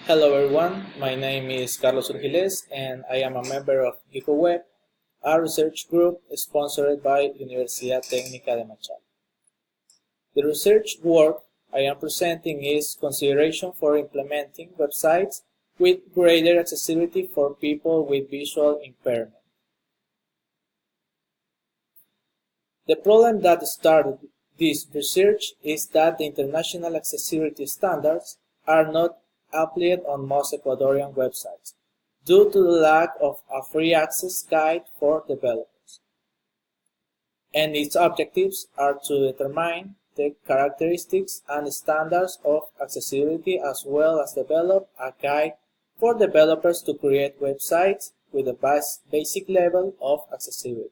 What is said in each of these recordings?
Hello everyone, my name is Carlos Urgiles and I am a member of GICOWEB, a research group sponsored by Universidad Técnica de Machala. The research work I am presenting is consideration for implementing websites with greater accessibility for people with visual impairment. The problem that started this research is that the international accessibility standards are not applied on most Ecuadorian websites due to the lack of a free access guide for developers. And its objectives are to determine the characteristics and standards of accessibility as well as develop a guide for developers to create websites with a basic level of accessibility.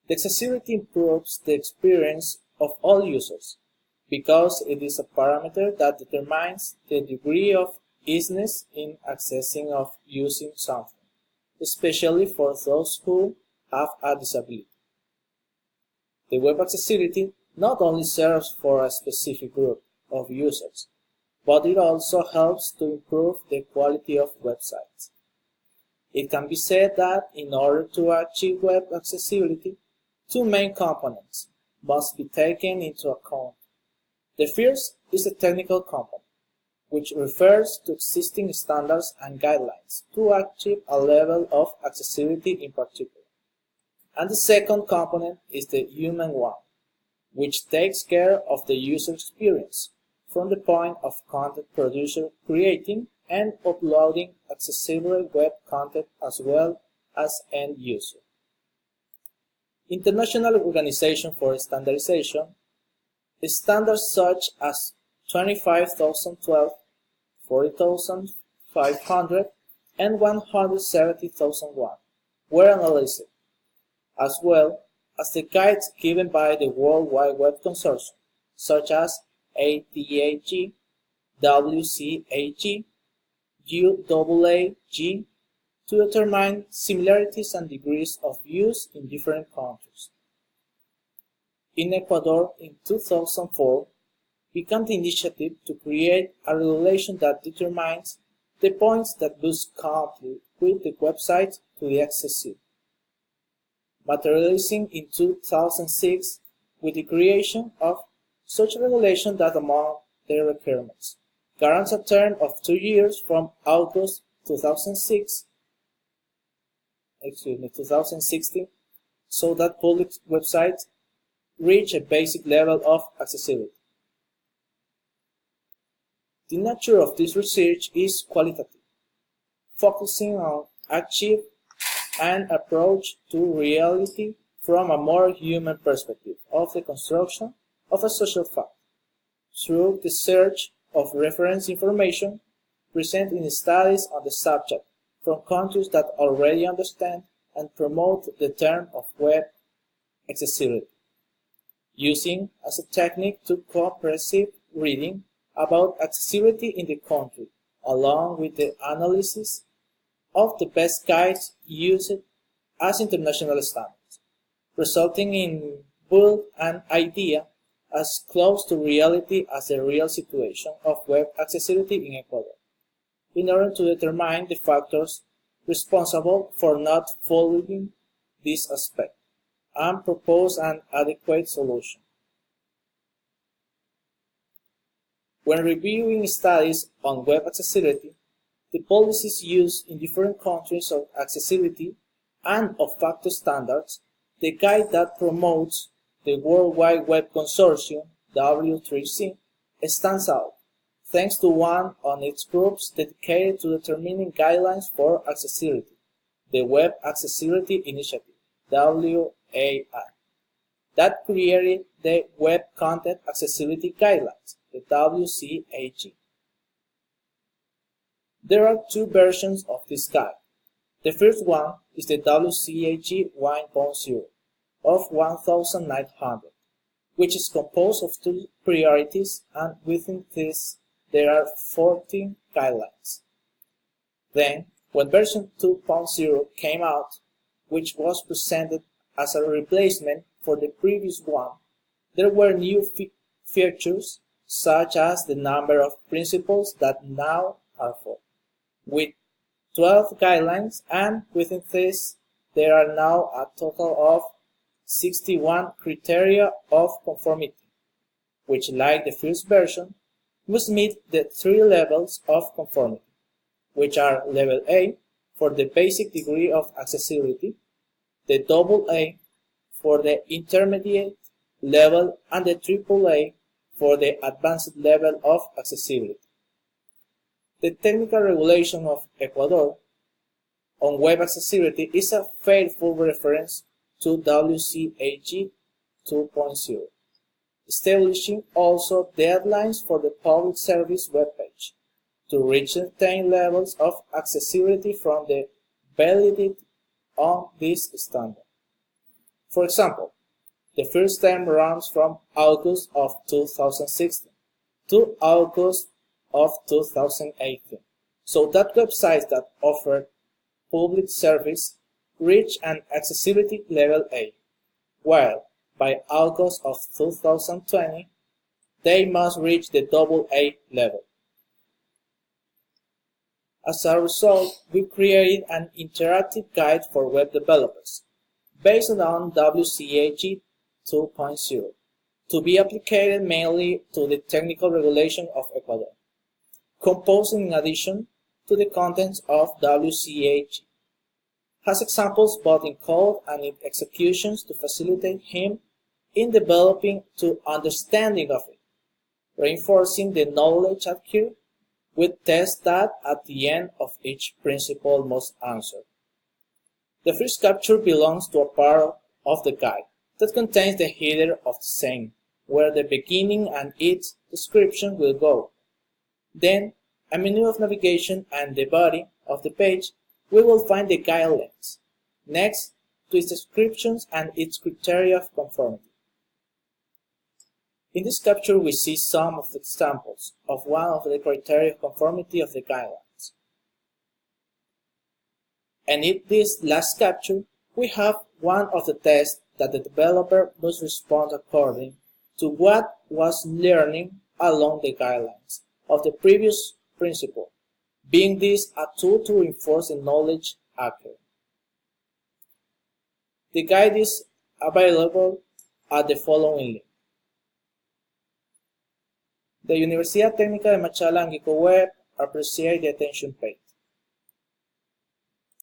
The accessibility improves the experience of all users because it is a parameter that determines the degree of easiness in accessing or using something, especially for those who have a disability. The web accessibility not only serves for a specific group of users, but it also helps to improve the quality of websites. It can be said that in order to achieve web accessibility, two main components must be taken into account. The first is the technical component, which refers to existing standards and guidelines to achieve a level of accessibility in particular. And the second component is the human one, which takes care of the user experience from the point of content producer creating and uploading accessible web content as well as end user. International Organization for Standardization standards such as 25,012, 40,500, and 170,001 were analyzed, as well as the guides given by the World Wide Web Consortium, such as IETC, WCAG, UAAG, to determine similarities and degrees of use in different countries. In Ecuador, in 2004, began the initiative to create a regulation that determines the points that boost conflict with the website to be accessible, materializing in 2006 with the creation of such a regulation that, among their requirements, guarantees a term of 2 years from August 2016, so that public websites reach a basic level of accessibility. The nature of this research is qualitative, focusing on achieve an approach to reality from a more human perspective of the construction of a social fact, through the search of reference information present in studies on the subject from countries that already understand and promote the term of web accessibility, using as a technique to comprehensive reading about accessibility in the country, along with the analysis of the best guides used as international standards, resulting in build an idea as close to reality as the real situation of web accessibility in Ecuador, in order to determine the factors responsible for not following this aspect, and propose an adequate solution. When reviewing studies on web accessibility, the policies used in different countries of accessibility and of factor standards, the guide that promotes the World Wide Web Consortium, W3C, stands out, thanks to one of its groups dedicated to determining guidelines for accessibility, the Web Accessibility Initiative, WAI, that created the Web Content Accessibility Guidelines, the WCAG. There are two versions of this guide. The first one is the WCAG 1.0 of 1900, which is composed of 2 priorities, and within this there are 14 guidelines. Then, when version 2.0 came out, which was presented as a replacement for the previous one, there were new features such as the number of principles that now are 4, with 12 guidelines, and within this there are now a total of 61 criteria of conformity, which, like the first version, must meet the 3 levels of conformity, which are Level A for the basic degree of accessibility, the Double A for the intermediate level, and the Triple A for the advanced level of accessibility. The technical regulation of Ecuador on web accessibility is a faithful reference to WCAG 2.0, establishing also deadlines for the public service webpage to reach certain levels of accessibility from the validated on this standard. For example, the first term runs from August of 2016 to August of 2018, so that websites that offer public service reach an accessibility level A, while by August of 2020 they must reach the Double A level. As a result, we created an interactive guide for web developers based on WCAG 2.0 to be applied mainly to the technical regulation of Ecuador, composed in addition to the contents of WCAG, has examples both in code and in executions to facilitate him in developing to understanding of it, reinforcing the knowledge acquired with tests that at the end of each principle must answer. The first capture belongs to a part of the guide that contains the header of the same, where the beginning and its description will go. Then, a menu of navigation and the body of the page, we will find the guidelines, next to its descriptions and its criteria of conformity. In this capture, we see some of the examples of one of the criteria of conformity of the guidelines. And in this last capture, we have one of the tests that the developer must respond according to what was learning along the guidelines of the previous principle, being this a tool to reinforce the knowledge acquired. The guide is available at the following link. The Universidad Técnica de Machala and GICOWEB appreciate the attention paid.